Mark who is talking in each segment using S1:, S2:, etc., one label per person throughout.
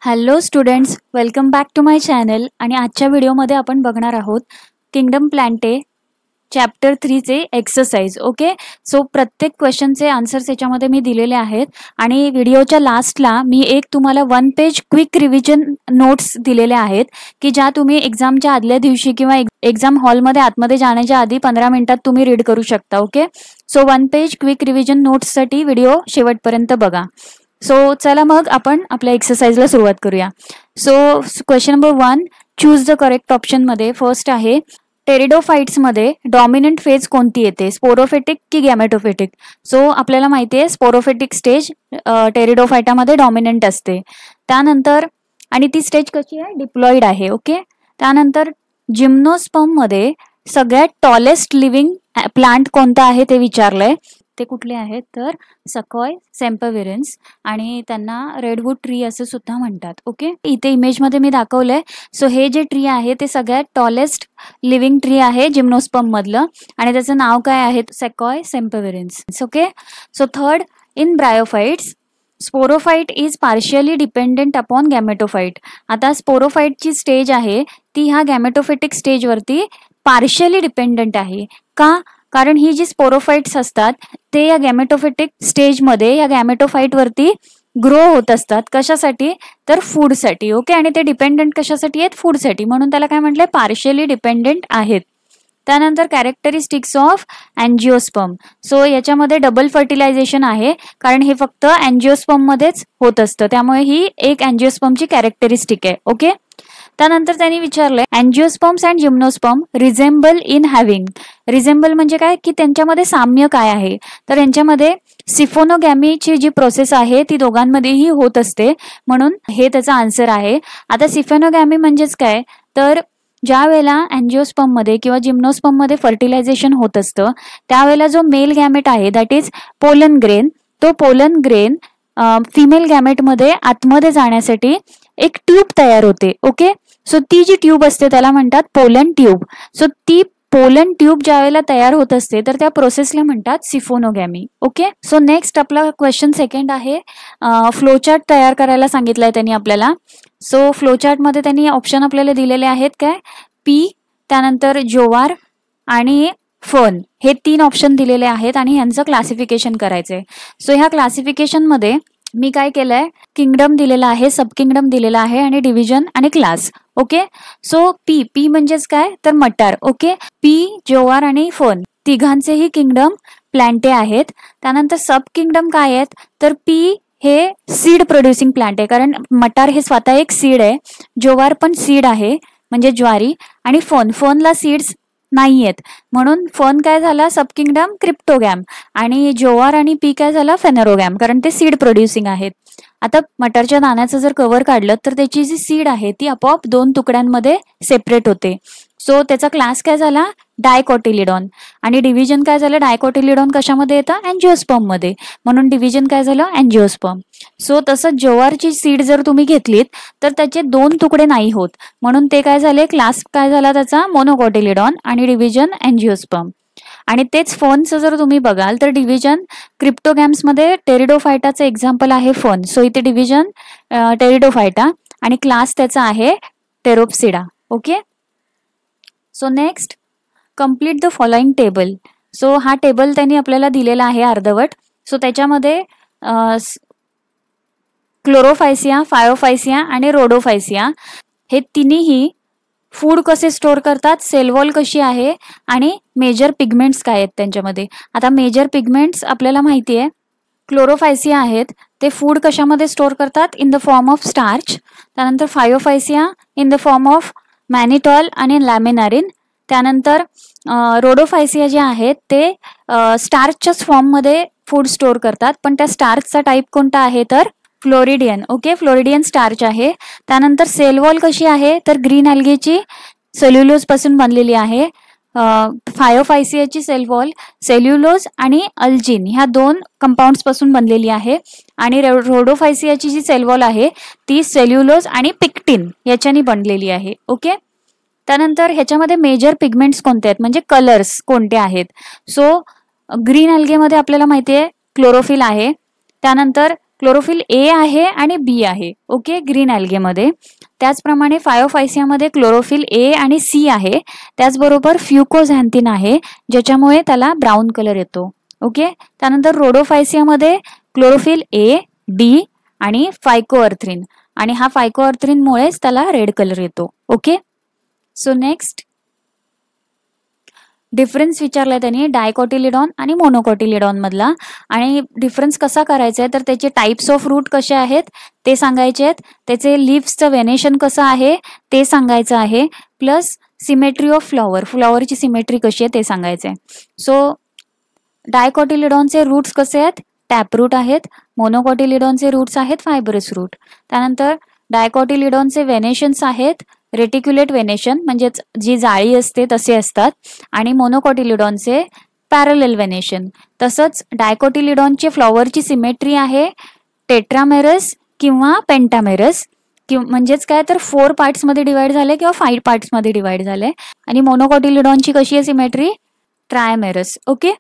S1: Hello students, welcome back to my channel. आणि आजच्या व्हिडिओमध्ये आपण बघणार आहोत किंगडम प्लांटे चॅप्टर 3चे एक्सरसाइज. ओके, सो प्रत्येक क्वेश्चनचे आन्सर्स याच्यामध्ये मी दिलेले आहेत आणि व्हिडिओच्या लास्टला मी एक तुम्हाला 1 पेज क्विक रिव्हिजन नोट्स दिलेले आहेत की ज्या तुम्ही एक्झामच्या आदल्या दिवशी किंवा एक्झाम हॉलमध्ये आतमध्ये जाण्याच्या आधी 15 मिनिटात तुम्ही रीड करू शकता. Okay, so 1 page quick revision नोट्ससाठी व्हिडिओ शेवटपर्यंत बघा. सो चला मग आपण आपल्या एक्सरसाइजला सुरुवात करूया. So question number 1, choose the correct ऑप्शनमध्ये फर्स्ट आहे टेरिडोफाइट्समध्ये डॉमिनंट फेज कोणती येते, स्पोरोफिटिक की गॅमेटोफिटिक. सो आपल्याला माहिती आहे स्पोरोफिटिक स्टेज टेरिडोफाइटामध्ये डॉमिनंट असते. त्यानंतर आणि ती स्टेज कशी आहे, डिप्लॉइड आहे. ओके, त्यानंतर जिम्नोस्पर्ममध्ये सगळ्यात टॉलेस्ट लिव्हिंग प्लांट कोणता आहे ते विचारलंय. ते कुठले आहेत तर सकॉय सेम्परव्हिरन्स, आणि त्यांना रेडवूड ट्री असं सुद्धा म्हणतात. ओके, इथे इमेजमध्ये मी दाखवलंय. सो हे जे ट्री आहे ते सगळ्यात टॉलेस्ट लिव्हिंग ट्री आहे जिम्नोस्पर्म मधलं आणि त्याचं नाव काय आहे, sequoia sempervirens. Okay, so third, in bryophytes sporophyte is partially dependent upon gametophyte. आता स्पोरोफाइटची स्टेज आहे ती ह्या गॅमेटोफिटिक स्टेजवरती पार्शियली डिपेंडंट आहे. का? कारण ही जी स्पोरोफाइट्स असतात ते या गॅमेटोफिटिक स्टेजमध्ये या गॅमेटोफाइट वरती ग्रो होत असतात. कशासाठी तर फूडसाठी. ओके, आणि ते डिपेंडंट कशासाठी आहेत, फूडसाठी. म्हणून त्याला काय म्हटलंय, पार्शियली डिपेंडंट आहेत. त्यानंतर कॅरेक्टरिस्टिक्स ऑफ अँजिओस्पर्म. सो याच्यामध्ये डबल फर्टिलायझेशन आहे कारण हे फक्त अँजिओस्पर्म मध्येच होत असतं, त्यामुळे ही एक अँजिओस्पर्मची कॅरेक्टरिस्टिक आहे. ओके, त्यानंतर त्यांनी विचारलंय angiosperms and gymnosperm resemble in having. Resemble म्हणजे काय की त्यांच्यामध्ये साम्य काय आहे, तर यांच्यामध्ये सिफोनोगॅमीची जी प्रोसेस आहे ती दोघांमध्येही होत असते, म्हणून हे त्याचा आन्सर आहे. आता सिफोनोगॅमी म्हणजेच काय तर ज्या वेळेला अँजिओस्पर्म मध्ये किंवा जिम्नोस्पर्म मध्ये फर्टिलायझेशन होत असतं त्यावेळेला जो मेल गॅमेट आहे दॅट इज पोलन ग्रेन, तो पोलन ग्रेन फिमेल गॅमेटमध्ये आतमध्ये जाण्यासाठी एक ट्यूब तयार होते. ओके, सो ती जी ट्यूब असते त्याला म्हणतात पोलन ट्यूब. सो ती पोलन ट्यूब ज्या वेळेला तयार होत असते तर त्या प्रोसेसला म्हणतात सिफोनोगॅमी. ओके, सो नेक्स्ट आपला क्वेश्चन सेकंड आहे फ्लोचार्ट तयार करायला सांगितलंय त्यांनी आपल्याला. सो फ्लोचार्टमध्ये त्यांनी ऑप्शन आपल्याला दिलेले आहेत काय, पी, त्यानंतर जोवार आणि फर्न, हे 3 ऑप्शन दिलेले आहेत आणि ह्यांचं क्लासिफिकेशन करायचंय. सो ह्या क्लासिफिकेशनमध्ये मी काय केलंय, किंगडम दिलेला आहे, सब किंगडम दिलेला आहे आणि डिव्हिजन आणि क्लास. ओके, सो पी म्हणजेच काय तर मटार. ओके, पी, जोवार आणि फर्न तिघांचेही किंगडम प्लांटे आहेत. त्यानंतर सब किंगडम काय आहेत तर पी हे सीड प्रोड्युसिंग प्लांट आहे कारण मटार हे स्वतः एक सीड आहे, जोवार पण सीड आहे म्हणजे ज्वारी, आणि फर्नला सीड्स नाहीयेत म्हणून फर्न काय झाला सब किंगडम क्रिप्टोगॅम, आणि जोवार आणि पी काय झाला फेनेरोगॅम कारण ते सीड प्रोड्युसिंग आहेत. आता मटारच्या दाण्याचं जर कव्हर काढलं तर त्याची जी सीड आहे ती आपोआप 2 तुकड्यांमध्ये सेपरेट होते. सो त्याचा क्लास काय झाला डायकॉटिलिडॉन, आणि डिव्हिजन काय झालं, डायकॉटिलिडॉन कशामध्ये येतं अँजिओस्पर्म मध्ये, म्हणून डिव्हिजन काय झालं अँजिओस्पर्म. सो तसं जोवारची सीड जर तुम्ही घेतलीत तर त्याचे 2 तुकडे नाही होत म्हणून ते काय झाले, क्लास काय झाला त्याचा मोनोकॉटिलिडॉन आणि डिव्हिजन अँजिओस्पर्म. आणि तेच फर्नचं जर तुम्ही बघाल तर डिव्हिजन क्रिप्टोगॅम्समध्ये टेरिडोफायटाचं एक्झाम्पल आहे फर्न. सो इथे डिव्हिजन टेरिडोफायटा आणि क्लास त्याचा आहे Pteropsida. Okay, so next complete the following table. So हा टेबल त्यांनी आपल्याला दिलेला आहे अर्धवट. सो त्याच्यामध्ये क्लोरोफायसिया, फायोफायसिया आणि रोडोफायसिया हे तिन्ही फूड कसे स्टोअर करतात, सेल वॉल कशी आहे आणि मेजर पिगमेंट्स काय आहेत त्यांच्यामध्ये. आता मेजर पिगमेंट्स आपल्याला माहिती आहे क्लोरोफायसिया आहेत ते फूड कशामध्ये स्टोअर करतात, in the form of starch. त्यानंतर फायोफायसिया इन द फॉर्म ऑफ मॅनिटॉल आणि लॅमिनारिन. त्यानंतर रोडोफायसिया जे आहेत ते स्टार्चच्याच फॉर्ममध्ये फूड स्टोअर करतात, पण त्या स्टार्चचा टाईप कोणता आहे तर फ्लोरिडियन. ओके, फ्लोरिडियन स्टार्च आहे. त्यानंतर सेल वॉल कशी आहे तर ग्रीन अल्गेची सेल्युलोज पासून बनलेली आहे. फायोफायसियाची सेल वॉल सेल्युलोज आणि अल्जिन ह्या 2 कंपाऊंड्स पासून बनलेली आहे, आणि रोडोफायसियाची जी सेल वॉल आहे ती सेल्युलोज आणि पिक्टिन याच्यानी बनलेली आहे. ओके, त्यानंतर ह्याच्यामध्ये मेजर पिगमेंट्स कोणते आहेत म्हणजे कलर्स कोणते आहेत. सो ग्रीन अल्गेमध्ये आपल्याला माहिती आहे क्लोरोफिल आहे, त्यानंतर क्लोरोफिल ए आहे आणि बी आहे, ओके, ग्रीन ॲल्गेमध्ये. त्याचप्रमाणे फायोफायसियामध्ये क्लोरोफिल ए आणि सी आहे. त्याचबरोबर फ्युकोझॅन्थिन आहे, ज्याच्यामुळे त्याला ब्राऊन कलर येतो, ओके. त्यानंतर रोडोफायसियामध्ये क्लोरोफिल ए, डी आणि फायकोअर्थ्रिन, आणि हा फायकोअर्थ्रिनमुळेच त्याला रेड कलर येतो, ओके. सो नेक्स्ट डिफरन्स विचारलाय त्यांनी डायकॉटिलिडॉन आणि मोनोकॉटिलिडॉन मधला. आणि डिफरन्स कसा करायचा आहे तर त्याचे टाइप्स ऑफ रूट कसे आहेत ते सांगायचे आहेत, त्याचे लिव्सचं वेनेशन कसं आहे ते सांगायचं आहे, प्लस सिमेट्री ऑफ फ्लॉवरची सिमेट्री कशी आहे ते सांगायचं आहे. सो डायकॉटिलिडॉनचे रूट्स कसे आहेत, टॅपरूट आहेत. मोनोकॉटिलिडॉनचे रूट्स आहेत फायबरस रूट. त्यानंतर डायकॉटिलिडॉनचे वेनेशन्स आहेत रेटिक्युलेट वेनेशन, म्हणजेच जी जाळी असते तसे असतात. आणि मोनोकॉटिलिडॉनचे पॅरलल वेनेशन. तसंच डायकॉटिलिडॉनचे फ्लॉवरची सिमेट्री आहे टेट्रामेरस किंवा पेंटामेरस, म्हणजेच काय तर 4 पार्ट्समध्ये डिवाइड झाले किंवा 5 पार्ट्समध्ये डिवाइड झाले. आणि मोनोकॉटिलिडॉनची कशी आहे symmetry, trimerous, okay.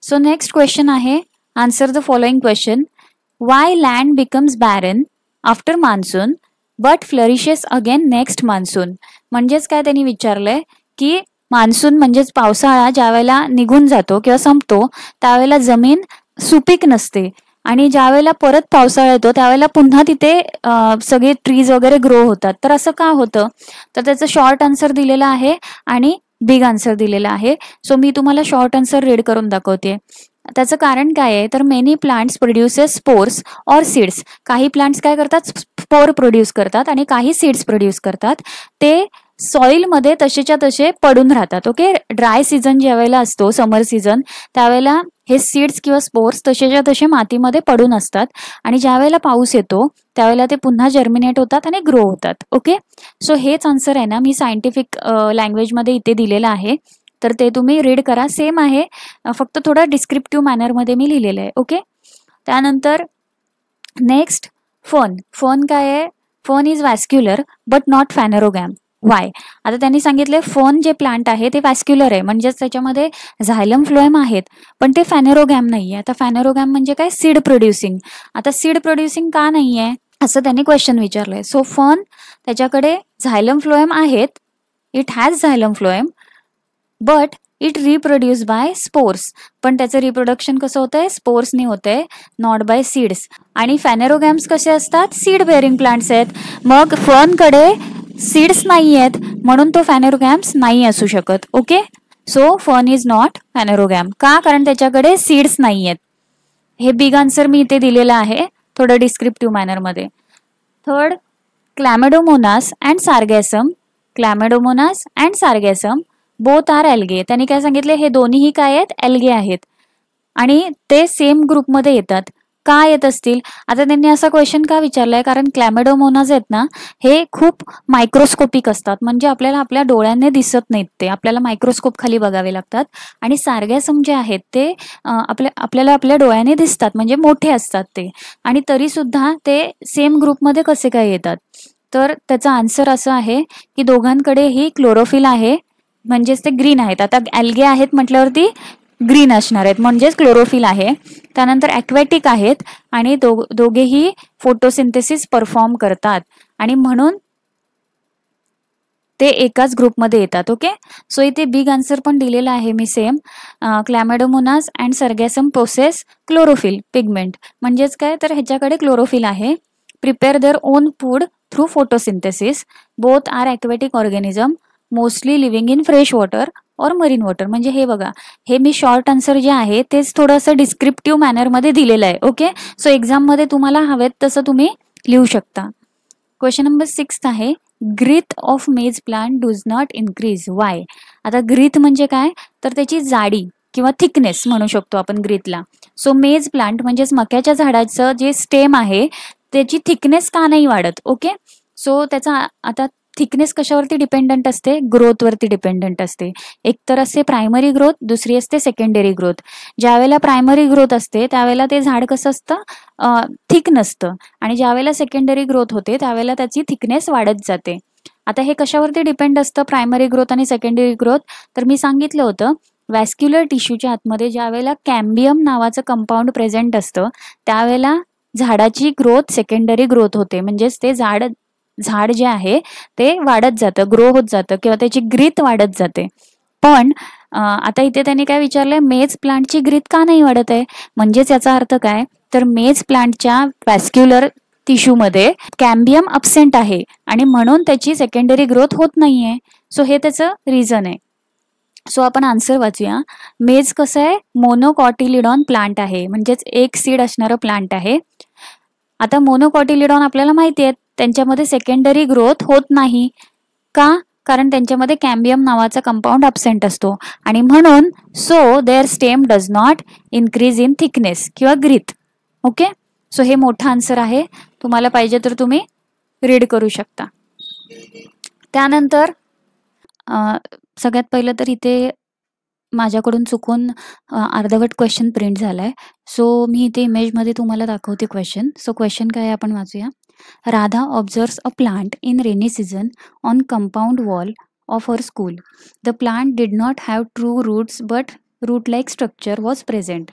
S1: So next question आहे, answer the following question. Why land becomes barren after monsoon but flourishes again next monsoon. म्हणजेच काय त्यांनी विचारलंय की मान्सून म्हणजेच पावसाळा ज्या वेळेला निघून जातो किंवा संपतो त्यावेळेला जमीन सुपीक नसते, आणि ज्या वेळेला परत पावसाळा येतो त्यावेळेला पुन्हा तिथे सगळे ट्रीज वगैरे ग्रो होतात. तर असं का होतं, तर त्याचं शॉर्ट आन्सर दिलेलं आहे आणि बिग आन्सर दिलेला आहे. सो मी तुम्हाला शॉर्ट आन्सर रीड करून दाखवते. त्याचं कारण काय आहे तर many plants produces spores or seeds. काही प्लांट्स काय करतात, स्पोर प्रोड्यूस करतात आणि काही सीड्स प्रोड्यूस करतात. ते सॉइलमध्ये तसेच्या तसे पडून राहतात, ओके. ड्राय सीझन ज्या वेळेला असतो, समर सीझन, त्यावेळेला हे सीड्स किंवा स्पोर्स तसेच्या तसे मातीमध्ये पडून असतात, आणि ज्या वेळेला पाऊस येतो त्यावेळेला ते पुन्हा जर्मिनेट होतात आणि ग्रो होतात, ओके. सो हेच आन्सर आहे ना, मी सायंटिफिक लँग्वेजमध्ये इथे दिलेलं आहे, तर ते तुम्ही रीड करा. सेम आहे, फक्त थोडं डिस्क्रिप्टिव्ह मॅनरमध्ये मी लिहिलेलं आहे, ओके. त्यानंतर नेक्स्ट फर्न काय आहे, fern is vascular but not phanerogam. Why? आता त्यांनी सांगितले फर्न जे प्लांट आहे ते वॅस्क्युलर आहे, म्हणजेच त्याच्यामध्ये झायलम फ्लोएम आहेत, पण ते फॅनरोगॅम नाही आहे. आता फॅनरोगॅम म्हणजे काय, सीड प्रोड्युसिंग. आता सीड प्रोड्युसिंग का नाही आहे असं त्यांनी क्वेश्चन विचारलंय. सो फर्न त्याच्याकडे झायलम फ्लोएम आहेत, it has झायलम phloem, but it reproduce by spores. पण त्याचं रिप्रोडक्शन कसं होतंय, स्पोर्सनी होतंय, नॉट बाय सीड्स. आणि फॅनेरोगॅम्स कसे असतात, सीड बेअरिंग प्लांट्स आहेत. मग फर्नकडे सीड्स नाही आहेत म्हणून तो फॅनेरोगॅम्स नाही असू शकत, okay. So fern is not phanerogam. का? कारण त्याच्याकडे सीड्स नाही आहेत. हे बिग आन्सर मी इथे दिलेलं आहे थोडं डिस्क्रिप्टिव्ह मॅनरमध्ये. Third, chlamydomonas and sargassum. Chlamydomonas and sargassum both are algae. त्यांनी काय सांगितले, हे दोन्हीही काय आहेत, एल्गे आहेत, आणि ते सेम ग्रुपमध्ये येतात. का येत असतील? आता त्यांनी असा क्वेश्चन का विचारलाय, कारण क्लॅमेडोमोनाज आहेत ना, हे खूप मायक्रोस्कोपिक असतात, म्हणजे आपल्याला आपल्या डोळ्यांनी दिसत नाहीत, ते आपल्याला मायक्रोस्कोप खाली बघावे लागतात. आणि सार्गॅसम जे आहेत ते आपल्याला आपल्या डोळ्याने दिसतात, म्हणजे मोठे असतात ते, आणि तरी सुद्धा ते सेम ग्रुपमध्ये कसे काय येतात. तर त्याचा आन्सर असं आहे की दोघांकडेही क्लोरोफिल आहे, म्हणजेच ते ग्रीन आहेत. आता ॲल्गे आहेत म्हटल्यावरती ग्रीन असणार आहेत, म्हणजेच क्लोरोफिल आहे. त्यानंतर ॲक्वॅटिक आहेत आणि दोघेही फोटोसिंथेसिस परफॉर्म करतात, आणि म्हणून ते एकाच ग्रुपमध्ये येतात, ओके. सो इथे बिग आन्सर पण दिलेला आहे मी same. Chlamydomonas and sargassum process chlorophyll pigment. म्हणजेच काय तर ह्याच्याकडे क्लोरोफिल आहे. Prepare their own food through photosynthesis. Both are aquatic organism mostly living in fresh water or marine water. म्हणजे हे बघा, हे मी शॉर्ट आन्सर जे आहे तेच थोडंसं डिस्क्रिप्टिव्ह मॅनरमध्ये दिलेलं आहे, ओके. सो एक्झाममध्ये तुम्हाला हवेत तसं तुम्ही लिहू शकता. क्वेश्चन नंबर 6 आहे, growth of maize plant does not increase. Why? आता ग्रीथ म्हणजे काय तर त्याची जाडी किंवा थिकनेस म्हणू शकतो आपण ग्रीथला. सो मेज प्लांट म्हणजेच मक्याच्या झाडाचं जे स्टेम आहे त्याची थिकनेस का नाही वाढत, ओके. सो त्याचा आता थिकनेस कशावरती डिपेंडंट असते, ग्रोथवरती डिपेंडंट असते. एक तर असते प्रायमरी ग्रोथ, दुसरी असते सेकंडरी ग्रोथ. ज्यावेळेला प्रायमरी ग्रोथ असते त्यावेळेला ते झाड कसं असतं, थिक नसतं, आणि ज्यावेळेला सेकंडरी ग्रोथ होते त्यावेळेला त्याची थिकनेस वाढत जाते. आता हे कशावरती डिपेंड असतं प्रायमरी ग्रोथ आणि सेकंडरी ग्रोथ, तर मी सांगितलं होतं वॅस्क्युलर टिश्यूच्या आतमध्ये ज्यावेळेला कॅम्बियम नावाचं कंपाऊंड प्रेझेंट असतं त्यावेळेला झाडाची ग्रोथ सेकंडरी ग्रोथ होते, म्हणजेच ते झाड जे आहे ते वाढत जातं, ग्रो होत जातं किंवा त्याची ग्रीथ वाढत जाते. पण आता इथे त्यांनी काय विचारलंय, मेज प्लांटची ग्रीथ का नाही वाढत आहे? म्हणजेच याचा अर्थ काय, तर मेज प्लांटच्या व्हॅस्क्युलर टिश्यूमध्ये कॅम्बियम अब्सेंट आहे आणि म्हणून त्याची सेकंडरी ग्रोथ होत नाहीये. सो हे त्याचं रिझन आहे. सो आपण आन्सर वाचूया. मेज कसं आहे, मोनोकॉटिलिडॉन प्लांट आहे, म्हणजेच एक सीड असणारं प्लांट आहे. आता मोनोकॉटिलिडॉन आपल्याला माहिती आहे त्यांच्यामध्ये सेकंडरी ग्रोथ होत नाही का, कारण त्यांच्यामध्ये कॅम्बियम नावाचा कंपाऊंड अब्सेंट असतो आणि म्हणून so their stem does not increase in thickness किंवा ग्रीथ. ओके, सो हे मोठं आन्सर आहे. तुम्हाला पाहिजे तर तुम्ही रीड करू शकता. त्यानंतर सगळ्यात पहिलं तर इथे माझ्याकडून चुकून अर्धवट क्वेश्चन प्रिंट झालाय. सो मी इथे इमेजमध्ये तुम्हाला दाखवते क्वेश्चन. सो क्वेश्चन काय आहे आपण वाचूया. Radha observes a plant in rainy season on compound wall of her school. The plant did not have true roots but root like structure was present.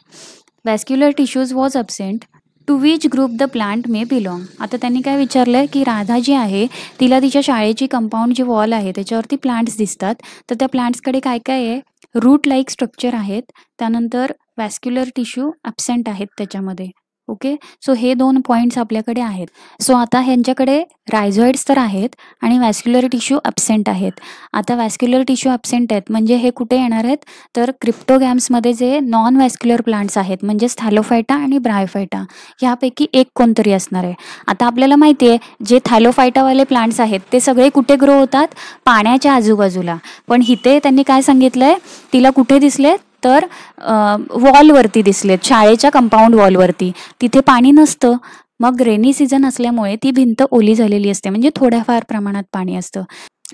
S1: Vascular tissues was absent. To which group the plant may belong. आता त्यांनी काय विचारलंय की राधा जी आहे तिला तिच्या शाळेची compound जी wall आहे त्याच्यावरती प्लांट्स दिसतात, तर त्या प्लांट्सकडे काय काय आहे, रूट लाईक स्ट्रक्चर आहेत, त्यानंतर व्हॅस्क्युलर टिश्यू ॲब्सेंट आहेत त्याच्यामध्ये. ओके, सो हे 2 पॉईंट्स आपल्याकडे आहेत. सो आता ह्यांच्याकडे रायझॉइड्स तर आहेत आणि व्हॅस्क्युलर टिश्यू ॲब्सेंट आहेत. आता व्हॅस्क्युलर टिश्यू ॲब्सेंट आहेत म्हणजे हे कुठे येणार आहेत, तर क्रिप्टोगॅम्समध्ये जे नॉन व्हॅस्क्युलर प्लांट्स आहेत म्हणजेच थॅलोफायटा आणि ब्रायोफायटा ह्यापैकी एक कोणतरी असणार आहे. आता आपल्याला माहिती आहे जे थॅलोफायटावाले प्लांट्स आहेत ते सगळे कुठे ग्रो होतात, पाण्याच्या आजूबाजूला. पण इथे त्यांनी काय सांगितलंय, तिला कुठे दिसले, तर वॉलवरती दिसलेत, शाळेच्या कंपाऊंड वॉलवरती. तिथे पाणी नसतं, मग रेनी सीझन असल्यामुळे ती भिंत ओली झालेली असते, म्हणजे थोड्याफार प्रमाणात पाणी असतं.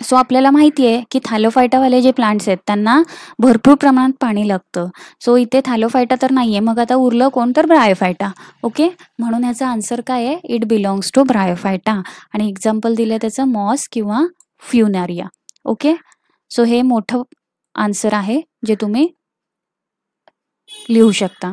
S1: सो आपल्याला माहिती आहे की थॅलोफायटावाले जे प्लांट्स आहेत त्यांना भरपूर प्रमाणात पाणी लागतं. सो इथे थॅलोफायटा तर नाही आहे, मग आता उरलं कोण, तर ब्रायोफायटा. ओके, म्हणून याचा आन्सर काय आहे, इट बिलॉंग्स टू ब्रायोफायटा. आणि एक्झाम्पल दिलं त्याचं मॉस किंवा फ्युनारिया. ओके, सो हे मोठं आन्सर आहे जे तुम्ही लिहू शकता.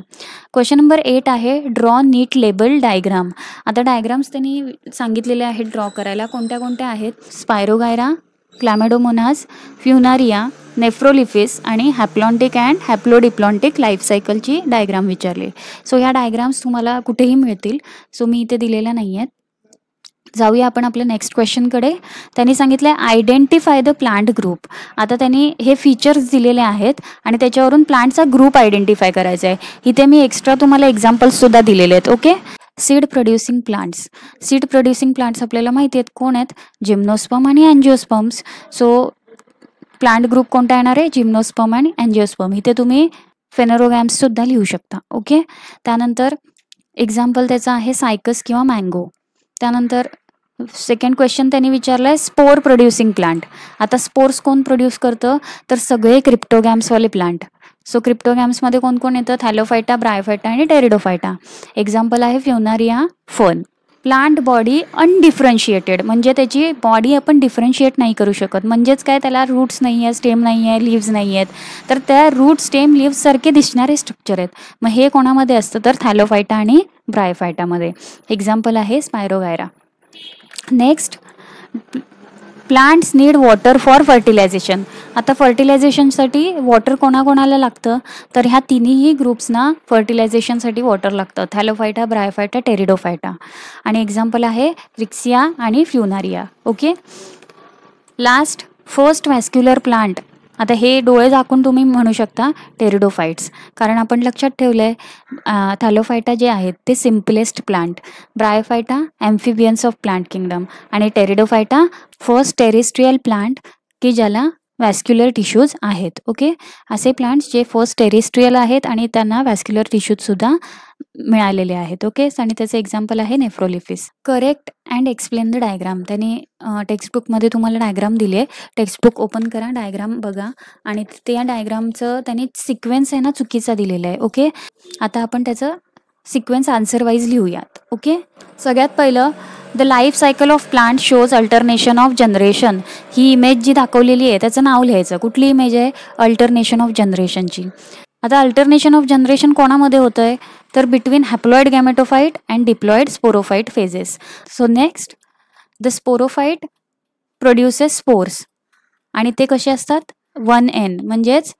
S1: क्वेश्चन नंबर 8 आहे, ड्रॉ नीट लेबल डायग्राम. आता डायग्राम्स त्यांनी सांगितलेले आहेत ड्रॉ करायला. कोणत्या कोणत्या आहेत, स्पायरोगायरा, क्लॅमेडोमोनास, फ्युनारिया, नेफ्रोलिफिस आणि हॅप्लॉन्टिक अँड हॅप्लोडिप्लॉन्टिक लाईफ सायकलची डायग्राम विचारली. सो ह्या डायग्राम्स तुम्हाला कुठेही मिळतील, सो मी इथे दिलेल्या नाही आहेत. जाऊया आपण आपल्या नेक्स्ट क्वेश्चनकडे. त्यांनी सांगितलं आयडेंटिफाय द प्लांट ग्रुप. आता त्यांनी हे फीचर्स दिलेले आहेत आणि त्याच्यावरून प्लांटचा ग्रुप आयडेंटिफाय करायचा आहे. इथे मी एक्स्ट्रा तुम्हाला एक्झाम्पल्ससुद्धा दिलेले आहेत. Okay, seed producing plants. Seed producing plants आपल्याला माहिती आहेत कोण आहेत, जिम्नोस्पर्म आणि अँजिओस्पर्म्स. सो प्लांट ग्रुप कोणता येणार आहे, जिम्नोस्पर्म आणि अँजिओस्पर्म. इथे तुम्ही फेनरोगॅम्ससुद्धा लिहू शकता. ओके, त्यानंतर एक्झाम्पल त्याचा आहे सायकस किंवा मँगो. त्यानंतर सेकंड क्वेश्चन त्यांनी विचारलं आहे स्पोर प्रोड्युसिंग प्लांट. आता स्पोर्स कोण प्रोड्यूस करतं, तर सगळे क्रिप्टोगॅम्सवाले प्लांट. सो क्रिप्टोगॅम्समध्ये कोण कोण येतं, थॅलोफायटा, ब्रायोफायटा आणि टेरिडोफायटा. एक्झाम्पल आहे फ्युनारिया, फर्न. प्लांट बॉडी अनडिफरन्शिएटेड, म्हणजे त्याची बॉडी आपण डिफरन्शिएट नाही करू शकत. म्हणजेच काय, त्याला रूट्स नाही आहे, स्टेम नाही आहे, लिव्ज नाही आहेत, तर त्या रूट स्टेम लिव्जसारखे दिसणारे स्ट्रक्चर आहेत. मग हे कोणामध्ये असतं, तर थॅलोफायटा आणि ब्रायोफायटामध्ये. एक्झाम्पल आहे spirogyra. Next, plants need water for fertilization. आता फर्टिलायझेशनसाठी वॉटर कोणाकोणाला लागतं, तर ह्या तिन्ही ग्रुप्सना फर्टिलायझेशनसाठी वॉटर लागतं, थॅलोफायटा, ब्रायोफायटा, टेरिडोफायटा. आणि एक्झाम्पल आहे रिक्सिया आणि funaria. Okay, last, first vascular plant. आता हे डोळे झाकून तुम्ही म्हणू शकता टेरिडोफाइट्स, कारण आपण लक्षात ठेवलं आहे थॅलोफायटा जे आहेत ते simplest plant, Bryophyta amphibians of plant kingdom आणि टेरिडोफायटा फर्स्ट टेरेस्ट्रियल प्लांट की ज्याला व्हॅस्क्युलर टिश्यूज आहेत. ओके, असे प्लांट्स जे फर्स्ट टेरेस्ट्रियल आहेत आणि त्यांना व्हॅस्क्युलर टिश्यूजसुद्धा मिळालेले आहेत. ओके, आणि त्याचं एक्झाम्पल आहे nephrolepis. Correct and explain the diagram. त्यांनी टेक्स्टबुकमध्ये तुम्हाला डायग्राम दिली आहे, टेक्स्टबुक ओपन करा, डायग्राम बघा आणि त्या डायग्रामचं त्यांनी सिक्वेन्स आहे ना चुकीचा दिलेला आहे. ओके, आता आपण त्याचं सिक्वेन्स आन्सर वाईज लिहूयात. ओके, सगळ्यात पहिलं, the life cycle of plant shows alternation of generation. ही इमेज जी दाखवलेली आहे त्याचं नाव लिहायचं. कुठली इमेज आहे, अल्टरनेशन ऑफ जनरेशनची. आता अल्टरनेशन ऑफ जनरेशन कोणामध्ये होतं आहे, तर between haploid gametophyte and diploid sporophyte phases. So next, the sporophyte produces spores आणि ते कसे असतात, 1N म्हणजेच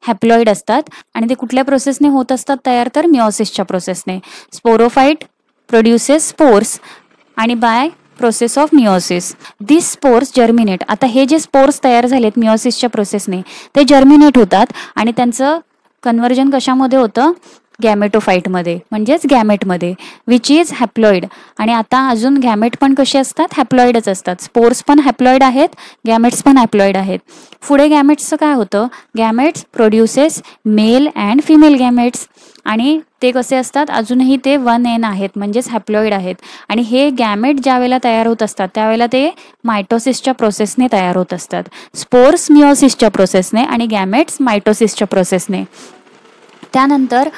S1: हॅप्लॉइड असतात आणि ते कुठल्या प्रोसेसने होत असतात तयार, तर मिओसिसच्या प्रोसेसने. स्पोरोफाइट प्रोड्युसेस स्पोर्स आणि by process of meiosis this spores germinate. आता हे जे स्पोर्स तयार झालेत मिओसिसच्या प्रोसेसने ते जर्मिनेट होतात आणि त्यांचं कन्व्हर्जन कशामध्ये होतं, गॅमेटोफाइटमध्ये म्हणजेच गॅमेटमध्ये, विच इज हॅप्लॉइड. आणि आता अजून गॅमेट पण कसे असतात, हॅप्लॉइडच असतात. स्पोर्स पण हॅप्लॉइड आहेत, गॅमेट्स पण हॅप्लॉइड आहेत. पुढे गॅमेट्सचं काय होतं, gametes produces male and female gametes आणि ते कसे असतात, अजूनही ते 1N आहेत म्हणजेच हॅप्लॉइड आहेत. आणि हे गॅमेट ज्या वेळेला तयार होत असतात त्यावेळेला ते मायटोसिसच्या प्रोसेसने तयार होत असतात. स्पोर्स मिओसिसच्या प्रोसेसने आणि गॅमेट्स मायटोसिसच्या प्रोसेसने. त्यानंतर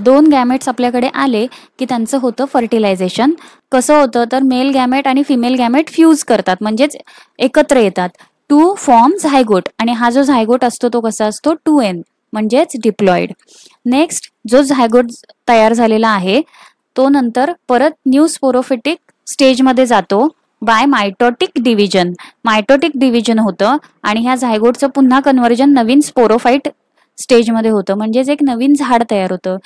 S1: 2 गॅमेट्स आपल्याकडे आले की त्यांचं होतं फर्टिलायझेशन. कसं होतं, तर मेल गॅमेट आणि फिमेल गॅमेट फ्यूज करतात म्हणजेच एकत्र येतात टू फॉर्म झायगोट आणि हा जो झायगोट असतो तो कसा असतो, 2N म्हणजेच डिप्लॉइड. नेक्स्ट, जो झायगोट तयार झालेला आहे तो नंतर परत न्यू स्पोरोफिटिक स्टेजमध्ये जातो बाय मायटोटिक डिव्हिजन होतं आणि ह्या झायगोटचं पुन्हा कन्व्हर्जन नवीन स्पोरोफाइट स्टेजमध्ये होतं म्हणजेच एक नवीन झाड तयार होतं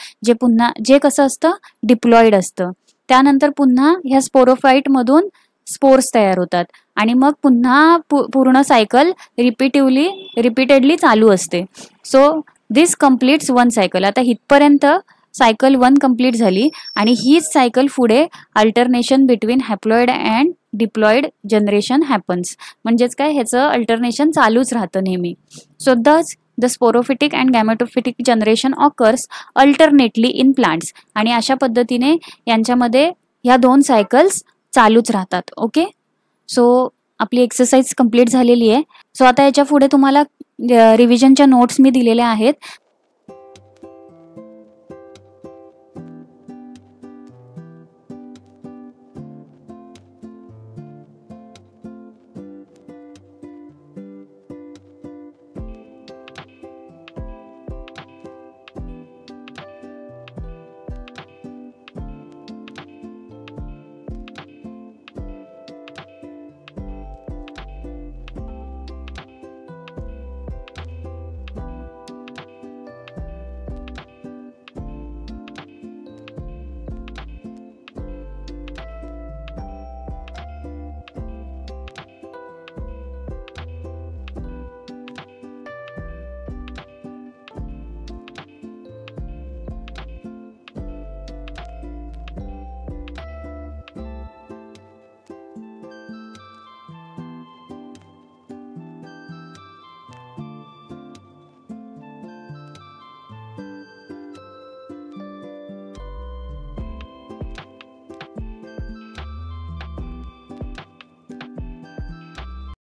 S1: जे कसं असतं, डिप्लॉइड असतं. त्यानंतर पुन्हा ह्या स्पोरोफाइटमधून स्पोर्स तयार होतात आणि मग पुन्हा पूर्ण सायकल रिपीटेडली चालू असते. So this completes 1 cycle. आता इथपर्यंत सायकल 1 कम्प्लीट झाली आणि हीच सायकल पुढे alternation between haploid and diploid generation happens. म्हणजेच काय, ह्याचं अल्टरनेशन चालूच राहतं नेहमी. So the sporophytic and gametophytic generation occurs alternately in plants आणि अशा पद्धतीने यांच्यामध्ये ह्या 2 सायकल्स चालूच राहतात. ओके, सो आपली एक्सरसाइज कंप्लीट झालेली आहे. सो आता याच्या पुढे तुम्हाला रिव्हिजनच्या नोट्स मी दिलेल्या आहेत